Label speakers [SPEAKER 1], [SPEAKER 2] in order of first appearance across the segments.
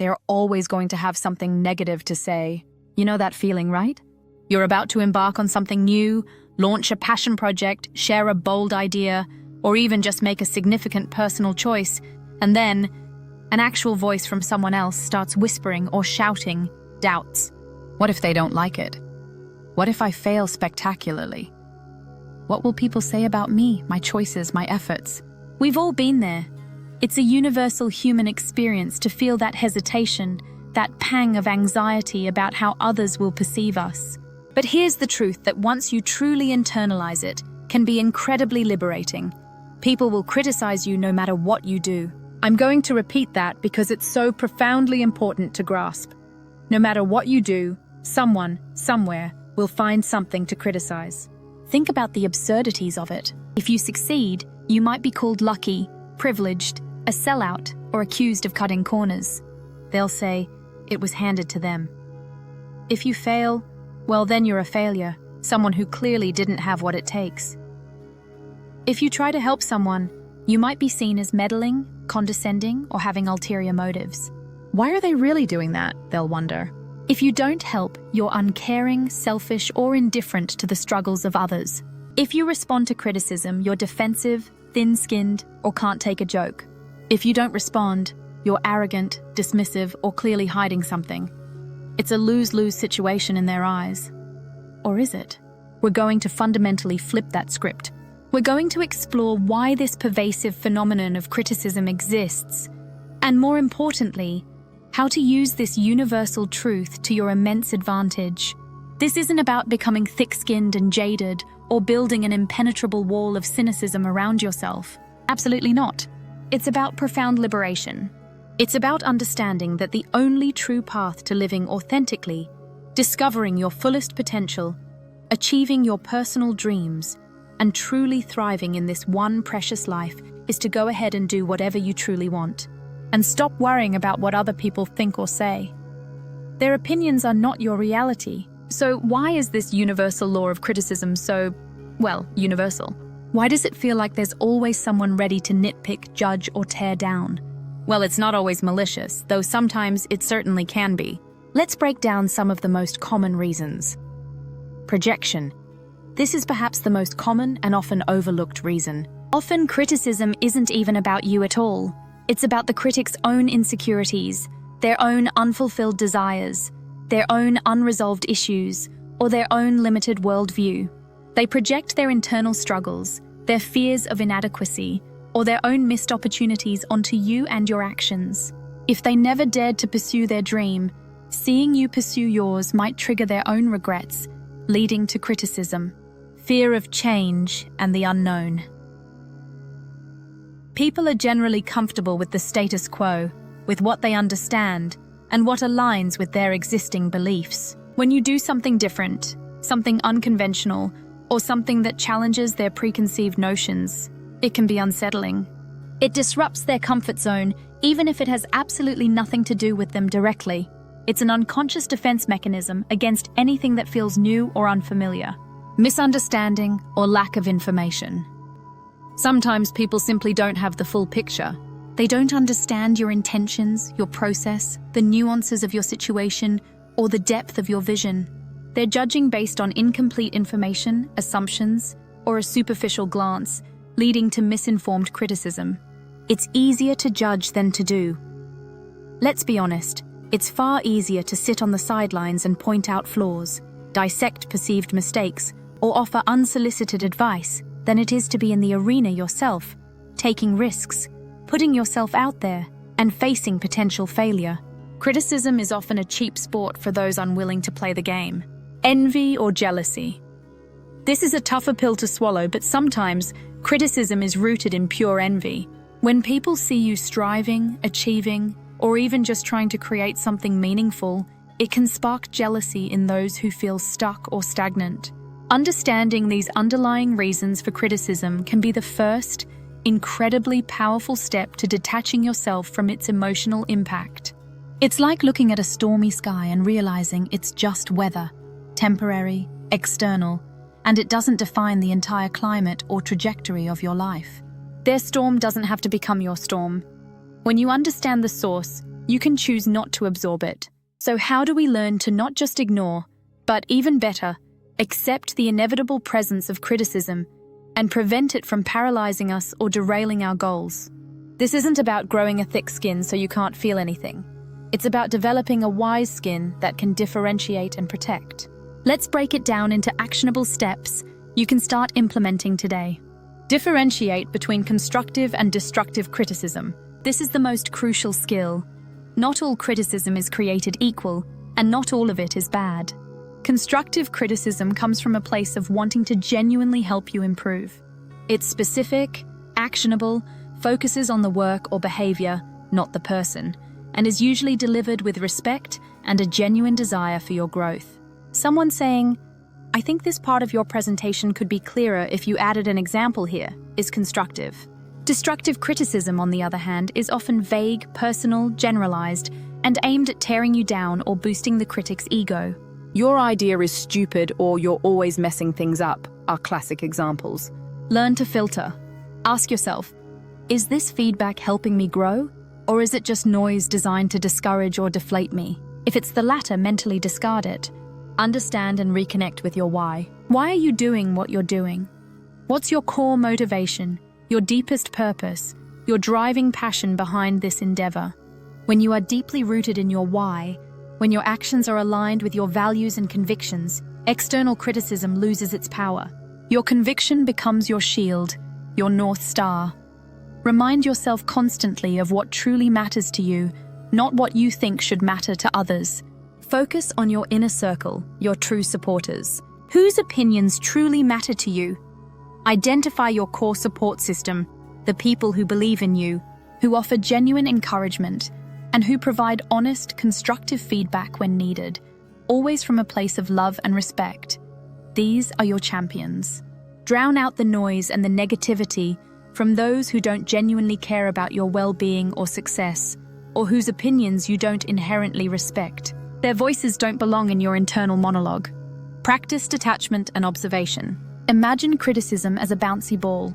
[SPEAKER 1] they're always going to have something negative to say. You know that feeling, right? You're about to embark on something new, launch a passion project, share a bold idea, or even just make a significant personal choice, and then an actual voice from someone else starts whispering or shouting doubts. What if they don't like it? What if I fail spectacularly? What will people say about me, my choices, my efforts? We've all been there. It's a universal human experience to feel that hesitation, that pang of anxiety about how others will perceive us. But here's the truth that once you truly internalize it, can be incredibly liberating. People will criticize you no matter what you do. I'm going to repeat that because it's so profoundly important to grasp. No matter what you do, someone, somewhere, will find something to criticize. Think about the absurdities of it. If you succeed, you might be called lucky, privileged, a sellout, or accused of cutting corners. They'll say, it was handed to them. If you fail, well, then you're a failure, someone who clearly didn't have what it takes. If you try to help someone, you might be seen as meddling, condescending, or having ulterior motives. Why are they really doing that, they'll wonder. If you don't help, you're uncaring, selfish, or indifferent to the struggles of others. If you respond to criticism, you're defensive, thin-skinned, or can't take a joke. If you don't respond, you're arrogant, dismissive, or clearly hiding something. It's a lose-lose situation in their eyes. Or is it? We're going to fundamentally flip that script. We're going to explore why this pervasive phenomenon of criticism exists, and more importantly, how to use this universal truth to your immense advantage. This isn't about becoming thick-skinned and jaded, or building an impenetrable wall of cynicism around yourself. Absolutely not. It's about profound liberation. It's about understanding that the only true path to living authentically, discovering your fullest potential, achieving your personal dreams, and truly thriving in this one precious life is to go ahead and do whatever you truly want. And stop worrying about what other people think or say. Their opinions are not your reality. So why is this universal law of criticism so, well, universal? Why does it feel like there's always someone ready to nitpick, judge, or tear down? Well, it's not always malicious, though sometimes it certainly can be. Let's break down some of the most common reasons. Projection. This is perhaps the most common and often overlooked reason. Often criticism isn't even about you at all. It's about the critic's own insecurities, their own unfulfilled desires, their own unresolved issues, or their own limited worldview. They project their internal struggles, their fears of inadequacy, or their own missed opportunities onto you and your actions. If they never dared to pursue their dream, seeing you pursue yours might trigger their own regrets, leading to criticism, fear of change, and the unknown. People are generally comfortable with the status quo, with what they understand, and what aligns with their existing beliefs. When you do something different, something unconventional, or something that challenges their preconceived notions, it can be unsettling. It disrupts their comfort zone, even if it has absolutely nothing to do with them directly. It's an unconscious defense mechanism against anything that feels new or unfamiliar. Misunderstanding or lack of information. Sometimes people simply don't have the full picture. They don't understand your intentions, your process, the nuances of your situation, or the depth of your vision. They're judging based on incomplete information, assumptions, or a superficial glance, leading to misinformed criticism. It's easier to judge than to do. Let's be honest, it's far easier to sit on the sidelines and point out flaws, dissect perceived mistakes, or offer unsolicited advice than it is to be in the arena yourself, taking risks, putting yourself out there, and facing potential failure. Criticism is often a cheap sport for those unwilling to play the game. Envy or jealousy. This is a tougher pill to swallow, but sometimes criticism is rooted in pure envy. When people see you striving, achieving, or even just trying to create something meaningful, it can spark jealousy in those who feel stuck or stagnant. Understanding these underlying reasons for criticism can be the first, incredibly powerful step to detaching yourself from its emotional impact. It's like looking at a stormy sky and realizing it's just weather, temporary, external, and it doesn't define the entire climate or trajectory of your life. Their storm doesn't have to become your storm. When you understand the source, You can choose not to absorb it. So how do we learn to not just ignore, but even better, accept the inevitable presence of criticism and prevent it from paralyzing us or derailing our goals? This isn't about growing a thick skin so you can't feel anything. It's about developing a wise skin that can differentiate and protect. Let's break it down into actionable steps you can start implementing today. Differentiate between constructive and destructive criticism. This is the most crucial skill. Not all criticism is created equal, and not all of it is bad. Constructive criticism comes from a place of wanting to genuinely help you improve. It's specific, actionable, focuses on the work or behavior, not the person, and is usually delivered with respect and a genuine desire for your growth. Someone saying, "I think this part of your presentation could be clearer if you added an example here," is constructive. Destructive criticism, on the other hand, is often vague, personal, generalized, and aimed at tearing you down or boosting the critic's ego.
[SPEAKER 2] "Your idea is stupid," or "you're always messing things up," are classic examples.
[SPEAKER 1] Learn to filter. Ask yourself, is this feedback helping me grow, or is it just noise designed to discourage or deflate me? If it's the latter, mentally discard it. Understand and reconnect with your why. Why are you doing what you're doing? What's your core motivation, your deepest purpose, your driving passion behind this endeavor? When you are deeply rooted in your why, when your actions are aligned with your values and convictions, external criticism loses its power. Your conviction becomes your shield, your North Star. Remind yourself constantly of what truly matters to you, not what you think should matter to others. Focus on your inner circle, your true supporters. Whose opinions truly matter to you? Identify your core support system, the people who believe in you, who offer genuine encouragement, and who provide honest, constructive feedback when needed, always from a place of love and respect. These are your champions. Drown out the noise and the negativity from those who don't genuinely care about your well-being or success, or whose opinions you don't inherently respect. Their voices don't belong in your internal monologue. Practice detachment and observation. Imagine criticism as a bouncy ball.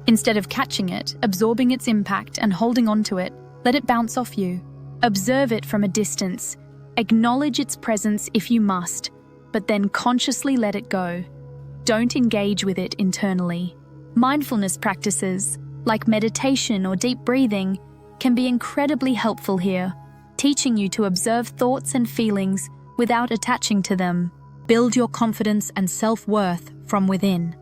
[SPEAKER 1] Instead of catching it, absorbing its impact, and holding on to it, let it bounce off you. Observe it from a distance. Acknowledge its presence if you must, but then consciously let it go. Don't engage with it internally. Mindfulness practices, like meditation or deep breathing, can be incredibly helpful here, teaching you to observe thoughts and feelings without attaching to them. Build your confidence and self-worth from within.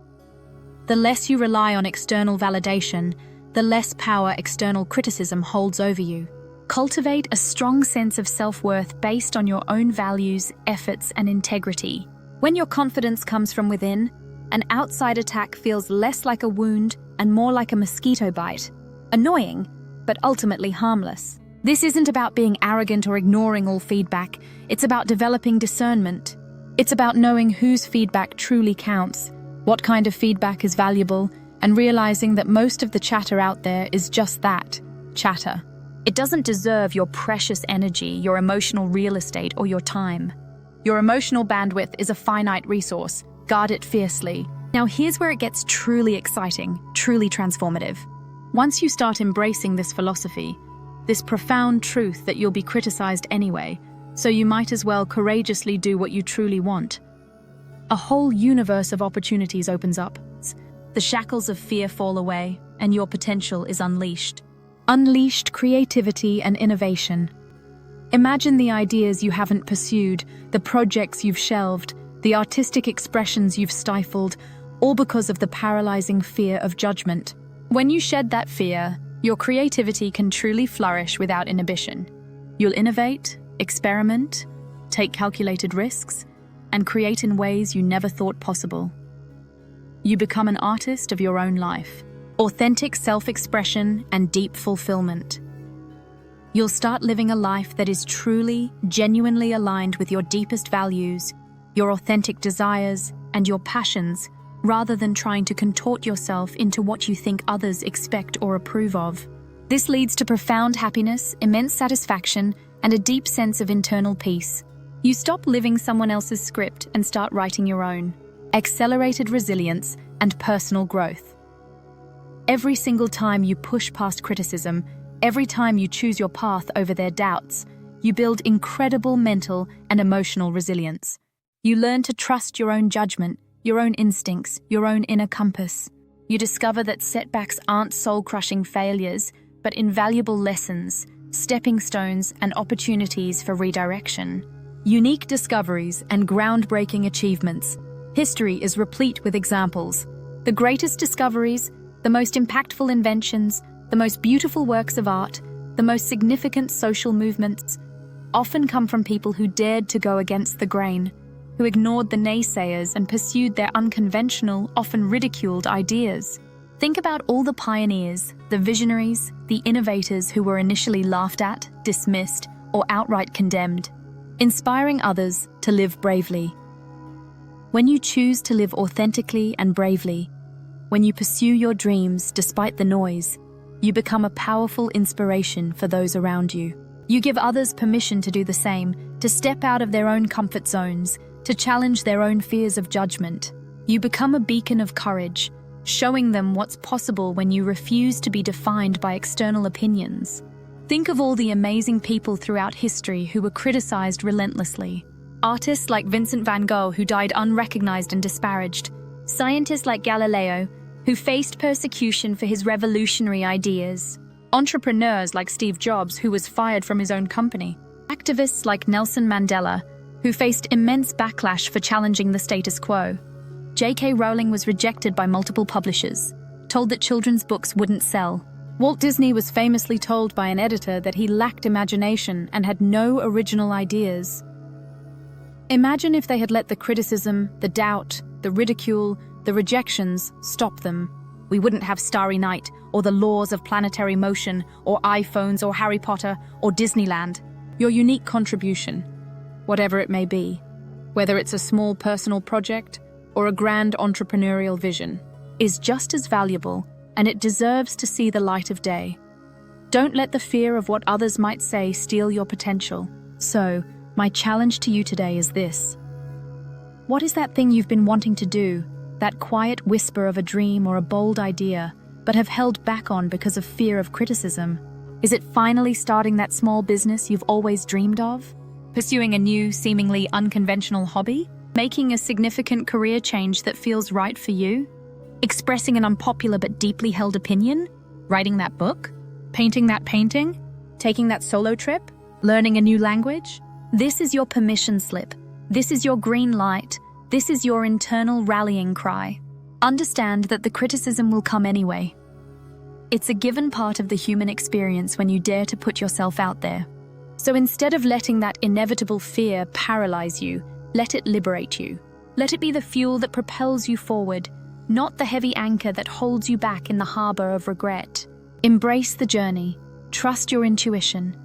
[SPEAKER 1] The less you rely on external validation, the less power external criticism holds over you. Cultivate a strong sense of self-worth based on your own values, efforts, and integrity. When your confidence comes from within, an outside attack feels less like a wound and more like a mosquito bite. Annoying, but ultimately harmless. This isn't about being arrogant or ignoring all feedback. It's about developing discernment. It's about knowing whose feedback truly counts, what kind of feedback is valuable, and realizing that most of the chatter out there is just that, chatter. It doesn't deserve your precious energy, your emotional real estate, or your time. Your emotional bandwidth is a finite resource. Guard it fiercely. Now here's where it gets truly exciting, truly transformative. Once you start embracing this philosophy, this profound truth that you'll be criticized anyway, so you might as well courageously do what you truly want, a whole universe of opportunities opens up. The shackles of fear fall away, and your potential is unleashed. Unleashed creativity and innovation. Imagine the ideas you haven't pursued, the projects you've shelved, the artistic expressions you've stifled, all because of the paralyzing fear of judgment. When you shed that fear, your creativity can truly flourish without inhibition. You'll innovate, experiment, take calculated risks, and create in ways you never thought possible. You become an artist of your own life, authentic self-expression and deep fulfillment. You'll start living a life that is truly, genuinely aligned with your deepest values, your authentic desires, and your passions, rather than trying to contort yourself into what you think others expect or approve of. This leads to profound happiness, immense satisfaction, and a deep sense of internal peace. You stop living someone else's script and start writing your own. Accelerated resilience and personal growth. Every single time you push past criticism, Every time you choose your path over their doubts, you build incredible mental and emotional resilience. You learn to trust your own judgment, your own instincts, your own inner compass. You discover that setbacks aren't soul-crushing failures, but invaluable lessons, stepping stones, and opportunities for redirection. Unique discoveries and groundbreaking achievements. History is replete with examples. The greatest discoveries, the most impactful inventions, the most beautiful works of art, the most significant social movements, often come from people who dared to go against the grain, who ignored the naysayers and pursued their unconventional, often ridiculed ideas. Think about all the pioneers, the visionaries, the innovators who were initially laughed at, dismissed, or outright condemned, inspiring others to live bravely. When you choose to live authentically and bravely, when you pursue your dreams despite the noise, you become a powerful inspiration for those around you. You give others permission to do the same, to step out of their own comfort zones, to challenge their own fears of judgment. You become a beacon of courage, showing them what's possible when you refuse to be defined by external opinions. Think of all the amazing people throughout history who were criticized relentlessly. Artists like Vincent van Gogh, who died unrecognized and disparaged. Scientists like Galileo, who faced persecution for his revolutionary ideas. Entrepreneurs like Steve Jobs, who was fired from his own company. Activists like Nelson Mandela, who faced immense backlash for challenging the status quo. J.K. Rowling was rejected by multiple publishers, told that children's books wouldn't sell. Walt Disney was famously told by an editor that he lacked imagination and had no original ideas. Imagine if they had let the criticism, the doubt, the ridicule, the rejections stop them. We wouldn't have Starry Night, or the laws of planetary motion, or iPhones, or Harry Potter, or Disneyland. Your unique contribution, whatever it may be, whether it's a small personal project or a grand entrepreneurial vision, is just as valuable, and it deserves to see the light of day. Don't let the fear of what others might say steal your potential. So, my challenge to you today is this. What is that thing you've been wanting to do, that quiet whisper of a dream or a bold idea, but have held back on because of fear of criticism? Is it finally starting that small business you've always dreamed of? Pursuing a new, seemingly unconventional hobby? Making a significant career change that feels right for you? Expressing an unpopular but deeply held opinion? Writing that book? Painting that painting? Taking that solo trip? Learning a new language? This is your permission slip. This is your green light. This is your internal rallying cry. Understand that the criticism will come anyway. It's a given part of the human experience when you dare to put yourself out there. So instead of letting that inevitable fear paralyze you, let it liberate you. Let it be the fuel that propels you forward, not the heavy anchor that holds you back in the harbor of regret. Embrace the journey, trust your intuition,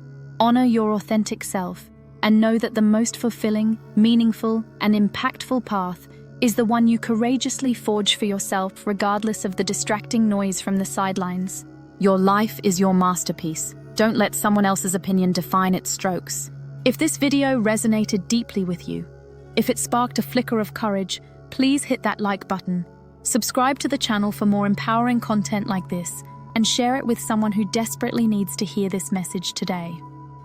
[SPEAKER 1] honor your authentic self, and know that the most fulfilling, meaningful, and impactful path is the one you courageously forge for yourself regardless of the distracting noise from the sidelines. Your life is your masterpiece. Don't let someone else's opinion define its strokes. If this video resonated deeply with you, if it sparked a flicker of courage, please hit that like button. Subscribe to the channel for more empowering content like this, and share it with someone who desperately needs to hear this message today.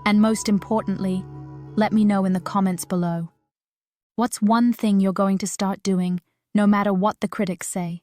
[SPEAKER 1] And most importantly, let me know in the comments below. What's one thing you're going to start doing, no matter what the critics say?